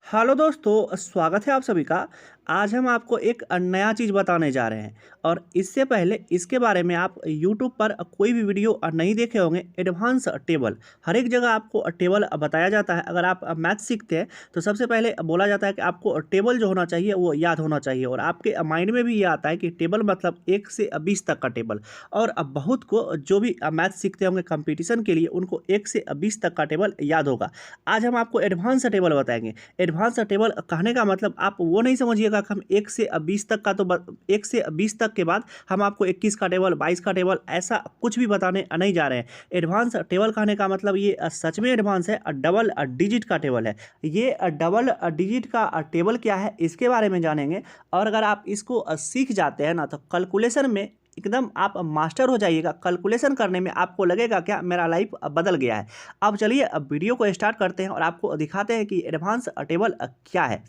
Hello दोस्तों, स्वागत है आप सभी का। आज हम आपको एक नया चीज़ बताने जा रहे हैं और इससे पहले इसके बारे में आप यूट्यूब पर कोई भी वीडियो नहीं देखे होंगे। एडवांस टेबल, हर एक जगह आपको टेबल बताया जाता है। अगर आप मैथ सीखते हैं तो सबसे पहले बोला जाता है कि आपको टेबल जो होना चाहिए वो याद होना चाहिए और आपके माइंड में भी ये आता है कि टेबल मतलब 1 से 20 तक का टेबल। और बहुत को जो भी मैथ सीखते होंगे कंपटीशन के लिए उनको 1 से 20 तक का टेबल याद होगा। आज हम आपको एडवांस टेबल बताएंगे। एडवांस टेबल कहने का मतलब आप वो नहीं समझिएगा कि हम 1 से 20 तक का 1 से 20 तक के बाद हम आपको 21 का टेबल 22 का टेबल ऐसा कुछ भी बताने नहीं जा रहे हैं। एडवांस टेबल कहने का मतलब ये सच में एडवांस है, डबल डिजिट का टेबल है। ये डबल डिजिट का टेबल क्या है इसके बारे में जानेंगे। और अगर आप इसको सीख जाते हैं ना तो कैलकुलेशन में एकदम आप मास्टर हो जाइएगा। कैलकुलेशन करने में आपको लगेगा क्या मेरा लाइफ बदल गया है। अब चलिए अब वीडियो को स्टार्ट करते हैं और आपको दिखाते हैं कि एडवांस टेबल क्या है।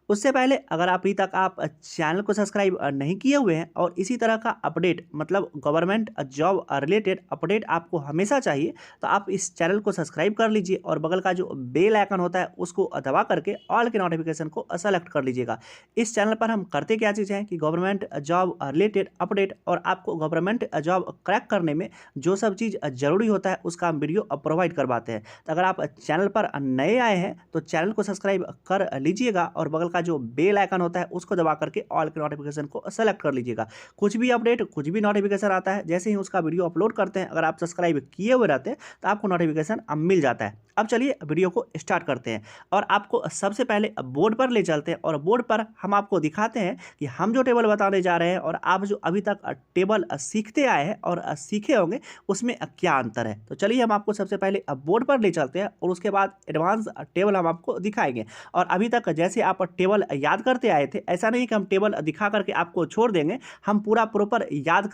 उससे पहले अगर अभी तक आप चैनल को सब्सक्राइब नहीं किए हुए हैं और इसी तरह का अपडेट मतलब गवर्नमेंट जॉब रिलेटेड अपडेट आपको हमेशा चाहिए तो आप इस चैनल को सब्सक्राइब कर लीजिए और बगल का जो बेल आइकन होता है उसको दबा करके ऑल के नोटिफिकेशन को सेलेक्ट कर लीजिएगा। इस चैनल पर हम करते क्या चीज़ हैं कि गवर्नमेंट जॉब रिलेटेड अपडेट और आपको गवर्नमेंट जॉब क्रैक करने में जो सब चीज़ ज़रूरी होता है उसका हम वीडियो प्रोवाइड करवाते हैं। तो अगर आप चैनल पर नए आए हैं तो चैनल को सब्सक्राइब कर लीजिएगा और बगल का जो बेल आइकन होता है उसको दबा करके ऑल के नोटिफिकेशन को सेलेक्ट कर लीजिएगा। कुछ भी अपडेट कुछ भी नोटिफिकेशन आता है जैसे ही उसका वीडियो अपलोड करते हैं अगर आप सब्सक्राइब किए हुए रहते हैं तो आपको नोटिफिकेशन मिल जाता है। अब चलिए वीडियो को स्टार्ट करते हैं और आपको सबसे पहले बोर्ड पर ले चलते हैं और बोर्ड पर हम आपको दिखाते हैं कि हम जो टेबल बताने जा रहे हैं और आप जो अभी तक टेबल सीखते आए हैं और सीखे होंगे उसमें क्या अंतर है। तो चलिए हम आपको सबसे पहले बोर्ड पर ले चलते हैं और उसके बाद एडवांस टेबल हम आपको दिखाएंगे। और अभी तक जैसे आप टेबल याद करते आए थे ऐसा नहीं कि हम टेबल दिखा करके आपको छोड़ देंगे। हम पूरा प्रॉपर याद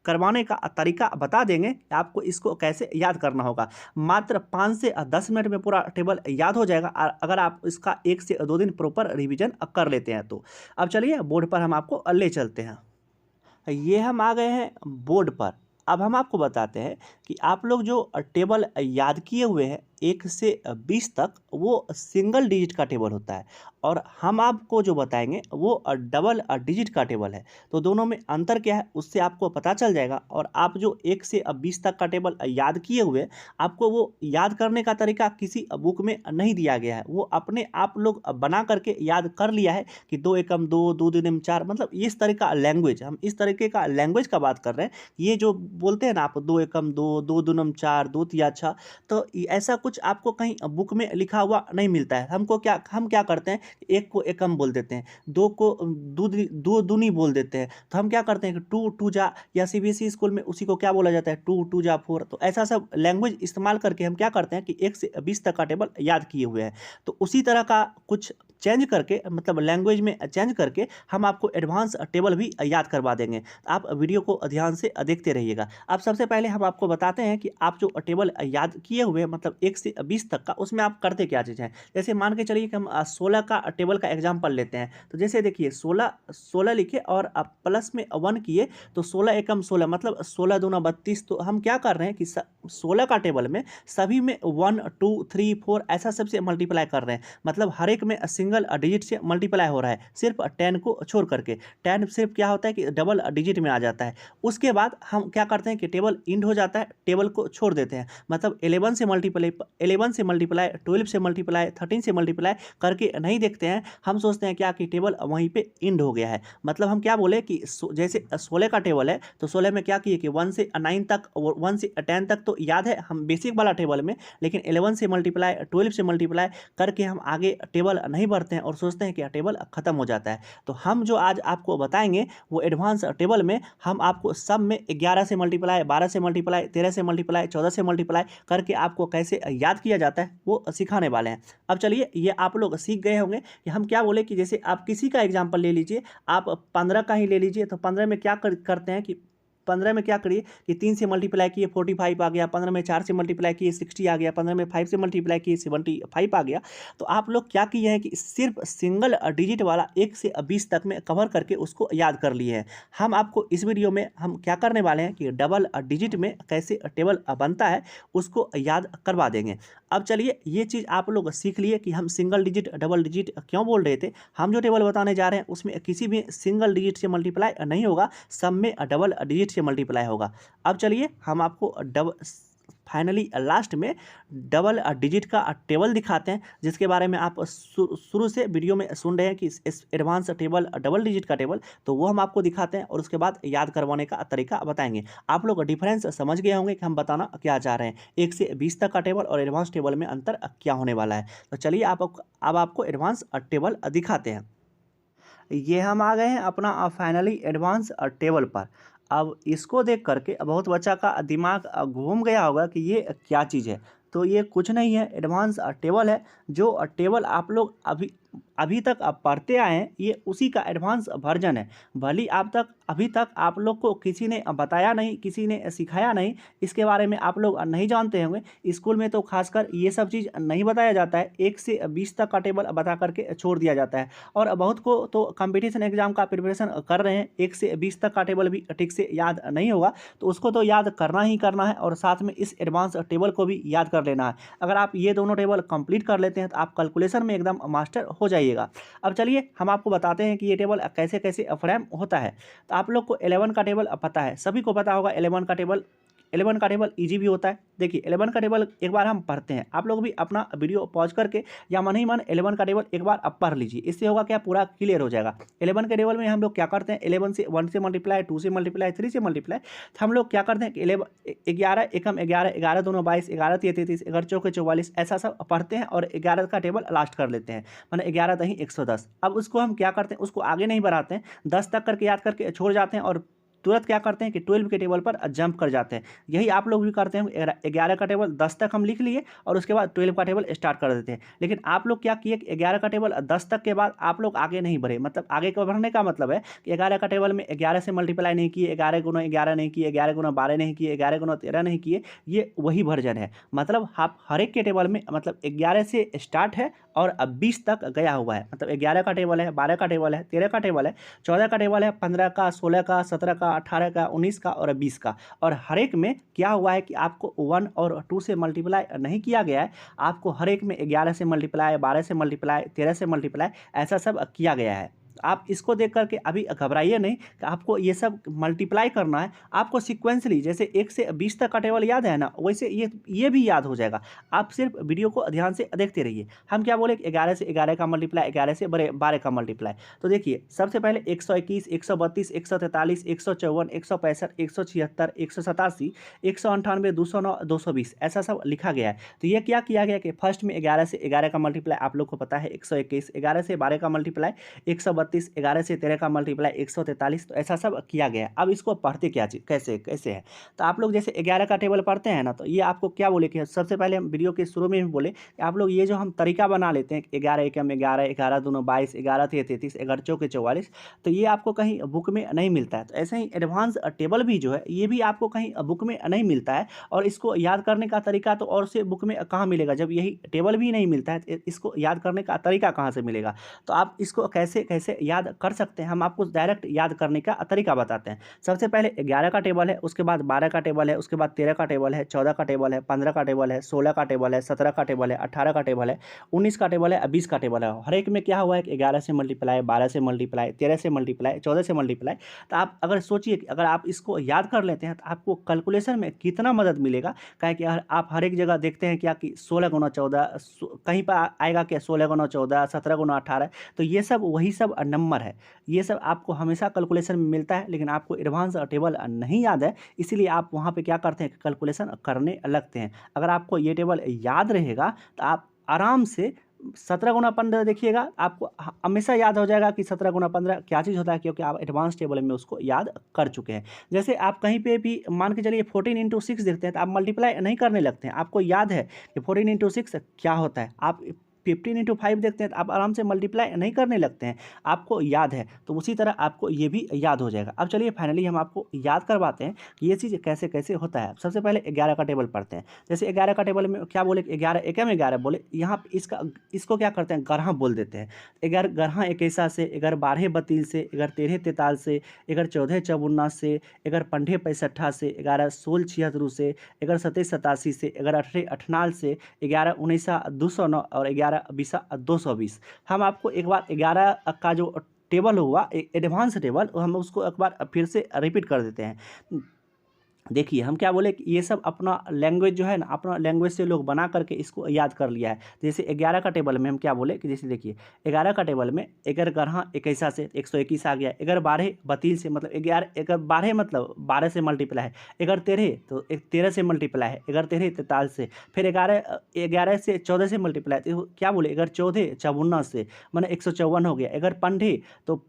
करवाने का तरीका बता देंगे कि आपको इसको कैसे याद करना होगा। मात्र 5 से 10 मिनट में पूरा टेबल याद हो जाएगा अगर आप इसका 1 से 2 दिन प्रॉपर रिवीजन कर लेते हैं तो। अब चलिए बोर्ड पर हम आपको ले चलते हैं। ये हम आ गए हैं बोर्ड पर। अब हम आपको बताते हैं कि आप लोग जो टेबल याद किए हुए हैं 1 से 20 तक वो सिंगल डिजिट का टेबल होता है और हम आपको जो बताएंगे वो डबल डिजिट का टेबल है। तो दोनों में अंतर क्या है उससे आपको पता चल जाएगा। और आप जो 1 से 20 तक का टेबल याद किए हुए आपको वो याद करने का तरीका किसी बुक में नहीं दिया गया है, वो अपने आप लोग बना करके याद कर लिया है कि 2 एकम 2 2 दूनी 4 मतलब इस तरह का लैंग्वेज, हम इस तरीके का लैंग्वेज का बात कर रहे हैं। ये जो बोलते हैं ना आप 2 एकम 2 2 दूनी 4 2 तिया 6 तो ऐसा कुछ आपको कहीं बुक में लिखा हुआ नहीं मिलता है। हम क्या करते हैं, एक को एकम बोल देते हैं, दो को दो दूनी बोल देते हैं। तो हम क्या करते हैं कि टू टू जा या सीबीएसई स्कूल में उसी को क्या बोला जाता है टू टू जा 4। तो ऐसा सब लैंग्वेज इस्तेमाल करके हम क्या करते हैं कि 1 से 20 तक का टेबल याद किए हुए हैं। तो उसी तरह का कुछ चेंज करके मतलब लैंग्वेज में चेंज करके हम आपको एडवांस टेबल भी याद करवा देंगे। आप वीडियो को ध्यान से देखते रहिएगा। अब सबसे पहले हम आपको बताते हैं कि आप जो टेबल याद किए हुए मतलब 1 से 20 तक का उसमें आप करते क्या चीज़ है। जैसे मान के चलिए कि हम 16 का टेबल का एग्जाम्पल लेते हैं। तो जैसे देखिए 16 लिखे और आप प्लस में 1 किए तो 16 एकम 16 मतलब 16 दूना 32। तो हम क्या कर रहे हैं कि 16 का टेबल में सभी में 1 2 3 4 ऐसा सबसे मल्टीप्लाई कर रहे हैं। मतलब हर एक में सिंगल डिजिट से मल्टीप्लाई हो रहा है सिर्फ 10 को छोड़ करके। 10 सिर्फ क्या होता है कि डबल डिजिट में आ जाता है। उसके बाद हम क्या करते हैं कि टेबल इंड हो जाता है, टेबल को छोड़ देते हैं। मतलब 11 से मल्टीप्लाई 12 से मल्टीप्लाई 13 से मल्टीप्लाई करके नहीं देखते हैं। हम सोचते हैं क्या कि टेबल वहीं पे इंड हो गया है। मतलब हम क्या बोले कि जैसे 16 का टेबल है तो 16 में क्या किए कि 1 से 9 तक 1 से 10 तक तो याद है हम बेसिक वाला टेबल में, लेकिन 11 से मल्टीप्लाई 12 से मल्टीप्लाई करके हम आगे टेबल नहीं बढ़ते हैं और सोचते हैं कि टेबल खत्म हो जाता है। तो हम जो आज आपको बताएंगे वो एडवांस टेबल में हम आपको सब में 11 से मल्टीप्लाई 12 से मल्टीप्लाई 13 से मल्टीप्लाई 14 से मल्टीप्लाई करके आपको कैसे याद किया जाता है वो सिखाने वाले हैं। अब चलिए ये आप लोग सीख गए होंगे कि हम क्या बोले कि जैसे आप किसी का एग्जाम्पल ले लीजिए, आप 15 का ही ले लीजिए। तो 15 में क्या करते हैं कि 15 में क्या करिए कि 3 से मल्टीप्लाई किए 45 आ गया, 15 में 4 से मल्टीप्लाई किए 60 आ गया, 15 में 5 से मल्टीप्लाई किए 75 आ गया। तो आप लोग क्या किए हैं कि सिर्फ सिंगल डिजिट वाला 1 से 20 तक में कवर करके उसको याद कर लिए हैं। हम आपको इस वीडियो में हम क्या करने वाले हैं कि डबल डिजिट में कैसे टेबल बनता है उसको याद करवा देंगे। अब चलिए ये चीज़ आप लोग सीख लिए कि हम सिंगल डिजिट डबल डिजिट क्यों बोल रहे थे। हम जो टेबल बताने जा रहे हैं उसमें किसी भी सिंगल डिजिट से मल्टीप्लाई नहीं होगा, सब में डबल डिजिट से मल्टीप्लाई होगा। अब चलिए हम आपको फाइनली लास्ट में डबल डिजिट का टेबल दिखाते हैं, जिसके बारे में आप शुरू से वीडियो में सुन रहे हैं कि इस एडवांस टेबल डबल डिजिट का टेबल, तो वो हम आपको दिखाते हैं और उसके बाद याद करवाने का तरीका बताएंगे। आप लोग डिफरेंस समझ गए होंगे कि हम बताना क्या चाह रहे हैं, 1 से 20 तक का टेबल और एडवांस टेबल में अंतर क्या होने वाला है। तो चलिए अब आपको एडवांस टेबल दिखाते हैं। ये हम आ गए हैं अपना फाइनली एडवांस टेबल पर। अब इसको देख करके बहुत बच्चा का दिमाग घूम गया होगा कि ये क्या चीज़ है। तो ये कुछ नहीं है, एडवांस टेबल है। जो टेबल आप लोग अभी तक आप पढ़ते आए हैं, ये उसी का एडवांस वर्जन है। भले अभी तक आप लोग को किसी ने बताया नहीं, किसी ने सिखाया नहीं, इसके बारे में आप लोग नहीं जानते होंगे। स्कूल में तो खासकर ये सब चीज़ नहीं बताया जाता है, 1 से 20 तक का टेबल बता करके छोड़ दिया जाता है। और बहुत को तो कंपटीशन एग्जाम का प्रिपरेशन कर रहे हैं, 1 से 20 तक का टेबल भी ठीक से याद नहीं होगा, तो उसको तो याद करना ही करना है और साथ में इस एडवांस टेबल को भी याद कर लेना है। अगर आप ये दोनों टेबल कंप्लीट कर लेते हैं तो आप कैलकुलेशन में एकदम मास्टर हो जाइएगा। अब चलिए हम आपको बताते हैं कि ये टेबल कैसे कैसे फ्रेम होता है। तो आप लोग को 11 का टेबल पता है, सभी को पता होगा 11 का टेबल ईजी भी होता है। देखिए 11 का टेबल एक बार हम पढ़ते हैं, आप लोग भी अपना वीडियो पॉज करके या मन ही मन 11 का टेबल एक बार अब पढ़ लीजिए, इससे होगा क्या पूरा क्लियर हो जाएगा। 11 के टेबल में हम लोग क्या करते हैं, 11 से 1 से मल्टीप्लाई, 2 से मल्टीप्लाई, 3 से मल्टीप्लाई। तो हम लोग क्या करते हैं कि 11 एकम 11, 11 दूनो 22, 11 तिया 33, 11 चौके 44, ऐसा सब पढ़ते हैं और 11 का टेबल लास्ट कर लेते हैं, मैंने 11 दही 110। अब उसको हम क्या करते हैं, उसको आगे नहीं बढ़ाते हैं, 10 तक करके याद करके छोड़ जाते हैं और तुरंत क्या करते हैं कि 12 के टेबल पर जंप कर जाते हैं। यही आप लोग भी करते हैं, 11 का टेबल 10 तक हम लिख लिए और उसके बाद 12 का टेबल स्टार्ट कर देते हैं। लेकिन आप लोग क्या किए कि 11 का टेबल 10 तक के बाद आप लोग आगे नहीं बढ़े, मतलब आगे को बढ़ने का मतलब है कि 11 का टेबल में 11 से मल्टीप्लाई नहीं किए, 11 गुना 11 नहीं किए, 11 गुना 12 नहीं किए, 11 गुना 13 नहीं किए, ये वही वर्जन है। मतलब आप हर एक के टेबल में मतलब 11 से स्टार्ट है और अब 20 तक गया हुआ है। मतलब 11 का टेबल है, 12 का टेबल है, 13 का टेबल है, 14 का टेबल है, 15 का, 16 का, 17 का, 18 का, 19 का और 20 का। और हर एक में क्या हुआ है कि आपको 1 और 2 से मल्टीप्लाई नहीं किया गया है, आपको हर एक में 11 से मल्टीप्लाई, 12 से मल्टीप्लाई, 13 से मल्टीप्लाई, ऐसा सब किया गया है। आप इसको देख करके अभी घबराइए नहीं कि आपको ये सब मल्टीप्लाई करना है, आपको सिक्वेंसली जैसे 1 से 20 तक का टेबल याद है ना, वैसे ये भी याद हो जाएगा। आप सिर्फ वीडियो को ध्यान से देखते रहिए। हम क्या बोले कि 11 से 11 का मल्टीप्लाई, 11 से 12 का मल्टीप्लाई। तो देखिए सबसे पहले 121, 132, 143, 154, 165, 176, 187, 198, 209, 220, ऐसा सब लिखा गया है। तो ये क्या किया गया कि फर्स्ट में 11 से 11 का मल्टीप्लाई आप लोग को पता है 121, 11 से 12 का मल्टीप्लाई 132, 11 से 13 का मल्टीप्लाई 143, तो ऐसा सब किया गया है। अब इसको पढ़ते क्या चीज़ कैसे कैसे है, तो आप लोग जैसे 11 का टेबल पढ़ते हैं ना, तो ये आपको क्या बोले कि सबसे पहले हम वीडियो के शुरू में भी बोले कि आप लोग ये जो हम तरीका बना लेते हैं 11 एकम 11, 11 दूनो 22, 11 तिया 33, 11 चौके 44, तो ये आपको कहीं बुक में नहीं मिलता है। तो ऐसे ही एडवांस टेबल भी जो है ये भी आपको कहीं बुक में नहीं मिलता है। और इसको याद करने का तरीका तो और से बुक में कहाँ मिलेगा, जब यही टेबल भी नहीं मिलता है तो इसको याद करने का तरीका कहाँ से मिलेगा। तो आप इसको कैसे कैसे याद कर सकते हैं, हम आपको डायरेक्ट याद करने का तरीका बताते हैं। सबसे पहले 11 का टेबल है, उसके बाद 12 का टेबल है, उसके बाद 13 का टेबल है, 14 का टेबल है, 15 का टेबल है, 16 का टेबल है, 17 का टेबल है, 18 का टेबल है, 19 का टेबल है, 20 का टेबल है। हर एक में क्या हुआ है कि 11 से मल्टीप्लाई, 12 से मल्टीप्लाई, 13 से मल्टीप्लाई, 14 से मल्टीप्लाई। तो आप अगर सोचिए कि अगर आप इसको याद कर लेते हैं तो आपको कैलकुलेशन में कितना मदद मिलेगा। काहे कि आप हर एक जगह देखते हैं क्या कि 16 गुना 14, कहीं पर आएगा क्या 16 गुना 14, 17 गुना 18, तो ये सब वही सब नंबर है। ये सब आपको हमेशा कैलकुलेशन में मिलता है, लेकिन आपको एडवांस टेबल नहीं याद है, इसीलिए आप वहाँ पे क्या करते हैं कैलकुलेशन करने लगते हैं। अगर आपको ये टेबल याद रहेगा तो आप आराम से 17 गुना 15 देखिएगा, आपको हमेशा याद हो जाएगा कि 17 गुना 15 क्या चीज़ होता है, क्योंकि आप एडवांस टेबल में उसको याद कर चुके हैं। जैसे आप कहीं पे भी मान के चलिए 14 इंटू 6 देखते हैं तो आप मल्टीप्लाई नहीं करने लगते हैं, आपको याद है कि 14 इंटू 6 क्या होता है। आप 15 × 5 देखते हैं तो आप आराम से मल्टीप्लाई नहीं करने लगते हैं, आपको याद है। तो उसी तरह आपको ये भी याद हो जाएगा। अब चलिए फाइनली हम आपको याद करवाते हैं कि ये चीज़ कैसे कैसे होता है। सबसे पहले 11 का टेबल पढ़ते हैं। जैसे 11 का टेबल में क्या बोले, 11 एकम 11 बोले, यहाँ पे इसको क्या करते हैं, गरहा बोल देते हैं। 11 गरहा इक्कीसा से, 11 12 बतील से, 11 13 43 से, 11 14 54 से, 11 15 65 से, 11 16 76 से, 11 17 87 से, 11 18 98 से, 11 19 209 और 11 20 220। हम आपको एक बार 11 का जो टेबल हुआ एडवांस टेबल, हम उसको एक बार फिर से रिपीट कर देते हैं। देखिए हम क्या बोले कि ये सब अपना लैंग्वेज जो है ना, अपना लैंग्वेज से लोग बना करके इसको याद कर लिया है। जैसे 11 का टेबल में हम क्या बोले कि जैसे देखिए 11 का टेबल में 11 गरहा इक्कीसा से 121 आ गया, 11 12 बतील से मतलब 11 12 मतलब 12 से मल्टीप्लाई है, 11 13 तो 13 से मल्टीप्लाई है, 11 13 43 से, फिर 11 से 14 से मल्टीप्लाई, तो क्या बोले 11 14 54 से, मैंने 154 हो गया। 11 15 तो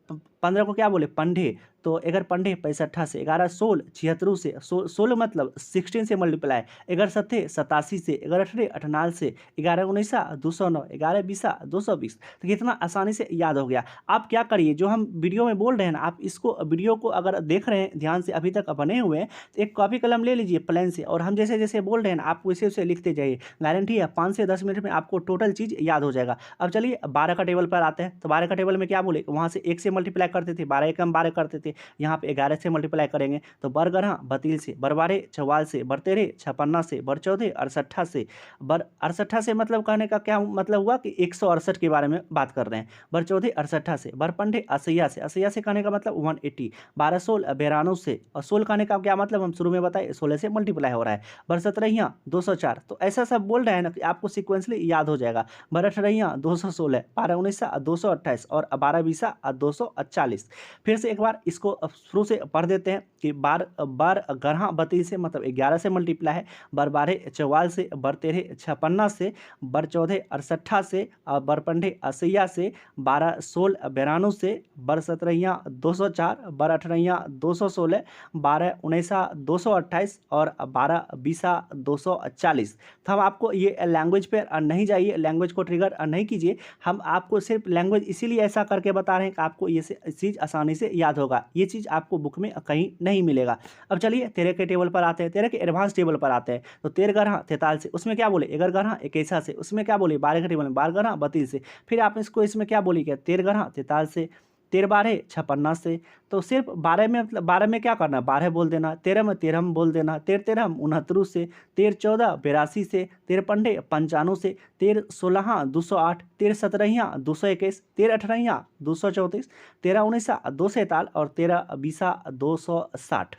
15 को क्या बोले पंडे, तो 11 15 65 से, 11 16 76 से, 16 मतलब 16 से मल्टीप्लाई, 11 17 87 से, 11 18 98 से, 11 19 209, 11 20 220। तो कितना आसानी से याद हो गया। आप क्या करिए, जो हम वीडियो में बोल रहे हैं ना, आप इसको वीडियो को अगर देख रहे हैं ध्यान से, अभी तक बने हुए हैं, तो एक कॉपी कलम ले लीजिए प्लेन से, और हम जैसे जैसे बोल रहे हैं ना, आप वैसे वैसे लिखते जाइए। गारंटी है 5 से 10 मिनट में आपको टोटल चीज़ याद हो जाएगा। अब चलिए 12 का टेबल पर आते हैं। तो 12 का टेबल में क्या बोले, वहाँ से 1 से मल्टीप्लाई करते थे, 12 एकम 12 करते थे, यहाँ पे 11 से मल्टीप्लाई करेंगे तो बर गरहा बतील से, बर 12 44 से, बर 13 56 से, बर 14 68 से, बर 68 से मतलब कहने का क्या मतलब हुआ कि 168 के बारे में बात कर रहे हैं। बर 14 68 से, बर 15 80 से, 80 से कहने का मतलब 180, 12 16 92 से, और 16 कहने का क्या मतलब हम शुरू में बताए 16 से मल्टीप्लाई हो रहा है। बर 17 204, तो ऐसा सब बोल रहे हैं ना कि आपको सिक्वेंसली याद हो जाएगा। बर 18 216, 12 19 228 और 12 20 240। फिर से एक बार इसको शुरू से पढ़ देते हैं कि बार गरहा बतील से मतलब 11 से मल्टीप्लाई है, बर 12 44 से, बर 13 56 से, बर 14 68 से, और बर 15 80 से, 12 16 92 से, बर 17 204, बर 18 216, 12 19 228 और 12 20 240। तो हम आपको ये लैंग्वेज पे नहीं जाइए, लैंग्वेज को ट्रिगर नहीं कीजिए, हम आपको सिर्फ लैंग्वेज इसीलिए ऐसा करके बता रहे हैं कि आपको ये चीज़ आसानी से याद होगा। ये चीज़ आपको बुक में कहीं नहीं मिलेगा। अब चलिए 13 के टेबल पर आते हैं, 13 के एडवांस टेबल पर आते हैं। तो 13 गरहा 43 से, उसमें क्या बोले 11 गरहा इक्कीसा से, उसमें क्या बोले 12 के टेबल में 12 गरहा बतील से, फिर आप इसको इसमें क्या बोली क्या 13 गरहा 43 से, 13 12 56 से। तो सिर्फ 12 में मतलब 12 में क्या करना, 12 बोल देना, 13 में 13 बोल देना, 13 13 69 से, 13 14 82 से, 13 15 95 से, 13 16 208, 13 17 221, 13 18 234, 13 19 247 और 13 20 260।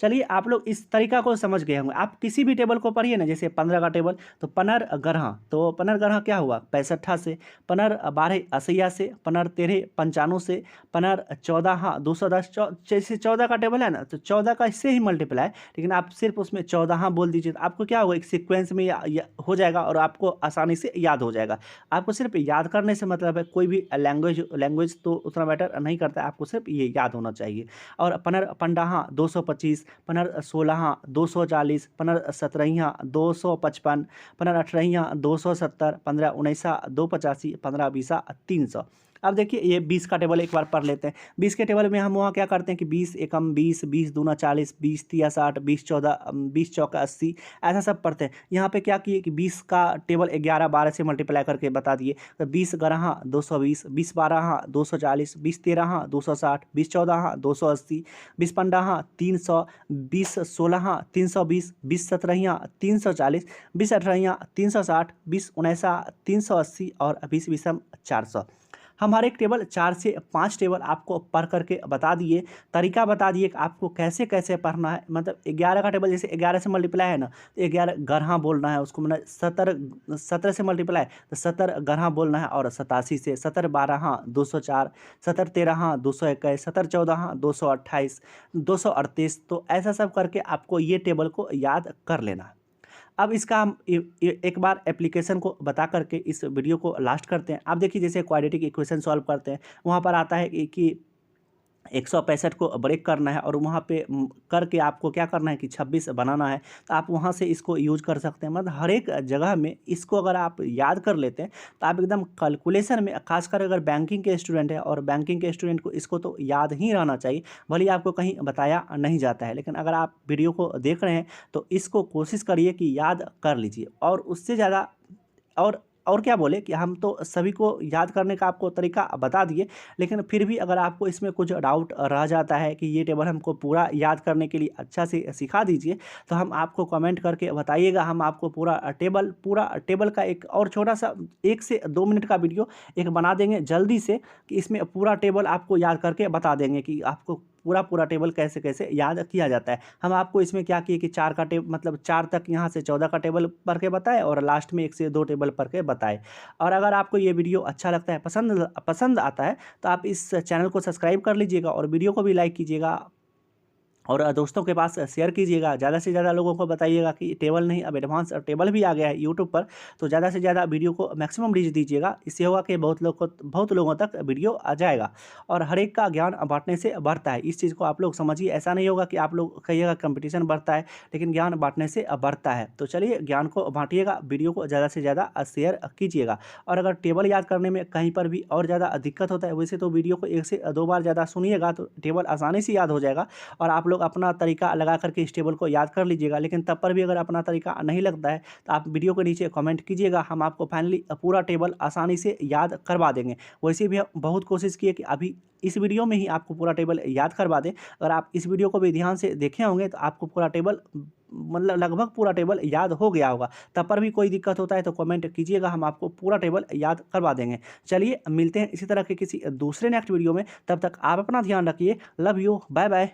चलिए आप लोग इस तरीका को समझ गए होंगे। आप किसी भी टेबल को पढ़िए ना, जैसे 15 का टेबल, तो पनर गरहा, तो पनर गरहा क्या हुआ 65 से, पनर 12 80 से, पनर 13 95 से, पनर 14 210। जैसे 14 का टेबल है ना, तो 14 का इससे ही मल्टीप्लाई, लेकिन आप सिर्फ उसमें 14 बोल दीजिए तो आपको क्या होगा, एक सीक्वेंस में हो जाएगा और आपको आसानी से याद हो जाएगा। आपको सिर्फ याद करने से मतलब है, कोई भी लैंग्वेज तो उतना मैटर नहीं करता है, आपको सिर्फ ये याद होना चाहिए। और पनर पंडाहा 225, पनर 16 240, पनर 17 255, पनर 18 270, 15 19 285, 15 20 300। अब देखिए ये 20 का टेबल एक बार पढ़ लेते हैं। 20 के टेबल में हम वहाँ क्या करते हैं कि 20 एकम 20, 20 दूना 40, 20 तिया 60, 20 14 20 चौका 80, ऐसा सब पढ़ते हैं। यहाँ पे क्या किए कि 20 का टेबल 11 12 से मल्टीप्लाई करके बता दिए। तो 20 गरहा 220, 20 12 240, 20 13 260, 20 14 280, 20 15 300, 20 16 320, 20 17 340, 20 18 360, 20 19 380 और 20 20 400। हम हर एक टेबल 4 से 5 टेबल आपको पढ़ करके बता दिए, तरीका बता दिए कि आपको कैसे कैसे पढ़ना है। मतलब 11 का टेबल जैसे 11 से मल्टीप्लाई है ना, तो 11 गरहा बोलना है उसको, मतलब 17 से मल्टीप्लाई तो 17 गरहा बोलना है, और 87 से 17 12 204, 17 13 221, 17 14 228, 238। तो ऐसा सब करके आपको ये टेबल को याद कर लेना है। अब इसका हम एक बार एप्लीकेशन को बता करके इस वीडियो को लास्ट करते हैं। आप देखिए जैसे क्वाड्रेटिक इक्वेशन सॉल्व करते हैं, वहाँ पर आता है कि 165 को ब्रेक करना है और वहाँ पे करके आपको क्या करना है कि 26 बनाना है, तो आप वहाँ से इसको यूज कर सकते हैं। मतलब हर एक जगह में इसको अगर आप याद कर लेते हैं तो आप एकदम कैलकुलेशन में, खासकर अगर बैंकिंग के स्टूडेंट है और बैंकिंग के स्टूडेंट को इसको तो याद ही रहना चाहिए, भले ही आपको कहीं बताया नहीं जाता है। लेकिन अगर आप वीडियो को देख रहे हैं तो इसको कोशिश करिए कि याद कर लीजिए। और उससे ज़्यादा और क्या बोले कि हम तो सभी को याद करने का आपको तरीका बता दिए, लेकिन फिर भी अगर आपको इसमें कुछ डाउट रह जाता है कि ये टेबल हमको पूरा याद करने के लिए अच्छा से सिखा दीजिए, तो हम आपको कमेंट करके बताइएगा। हम आपको पूरा टेबल का एक और छोटा सा 1 से 2 मिनट का वीडियो एक बना देंगे जल्दी से, कि इसमें पूरा टेबल आपको याद करके बता देंगे कि आपको पूरा टेबल कैसे कैसे याद किया जाता है। हम आपको इसमें क्या किए कि 4 का मतलब 4 तक यहाँ से 14 का टेबल पढ़ के बताए और लास्ट में 1 से 2 टेबल पढ़ के बताए। और अगर आपको ये वीडियो अच्छा लगता है, पसंद आता है, तो आप इस चैनल को सब्सक्राइब कर लीजिएगा और वीडियो को भी लाइक कीजिएगा और दोस्तों के पास शेयर कीजिएगा। ज़्यादा से ज़्यादा लोगों को बताइएगा कि टेबल नहीं, अब एडवांस टेबल भी आ गया है यूट्यूब पर, तो ज़्यादा से ज़्यादा वीडियो को मैक्सिमम रीच दीजिएगा। इससे होगा कि बहुत लोगों तक वीडियो आ जाएगा और हर एक का ज्ञान बांटने से बढ़ता है। इस चीज़ को आप लोग समझिए। ऐसा नहीं होगा कि आप लोग कहिएगा कंपटीशन बढ़ता है, लेकिन ज्ञान बांटने से बढ़ता है। तो चलिए, ज्ञान को बांटिएगा, वीडियो को ज़्यादा से ज़्यादा शेयर कीजिएगा। और अगर टेबल याद करने में कहीं पर भी और ज़्यादा दिक्कत होता है, वैसे तो वीडियो को 1 से 2 बार ज़्यादा सुनिएगा तो टेबल आसानी से याद हो जाएगा और आप लोग अपना तरीका लगा करके इस टेबल को याद कर लीजिएगा। लेकिन तब पर भी अगर अपना तरीका नहीं लगता है तो आप वीडियो के नीचे कमेंट कीजिएगा, हम आपको फाइनली पूरा टेबल आसानी से याद करवा देंगे। वैसे भी हम बहुत कोशिश किए कि अभी इस वीडियो में ही आपको पूरा टेबल याद करवा दें। अगर आप इस वीडियो को भी ध्यान से देखे होंगे तो आपको पूरा टेबल, मतलब लगभग पूरा टेबल याद हो गया होगा। तब पर भी कोई दिक्कत होता है तो कमेंट कीजिएगा, हम आपको पूरा टेबल याद करवा देंगे। चलिए, मिलते हैं इसी तरह के किसी दूसरे नेक्स्ट वीडियो में। तब तक आप अपना ध्यान रखिए। Love you, bye bye.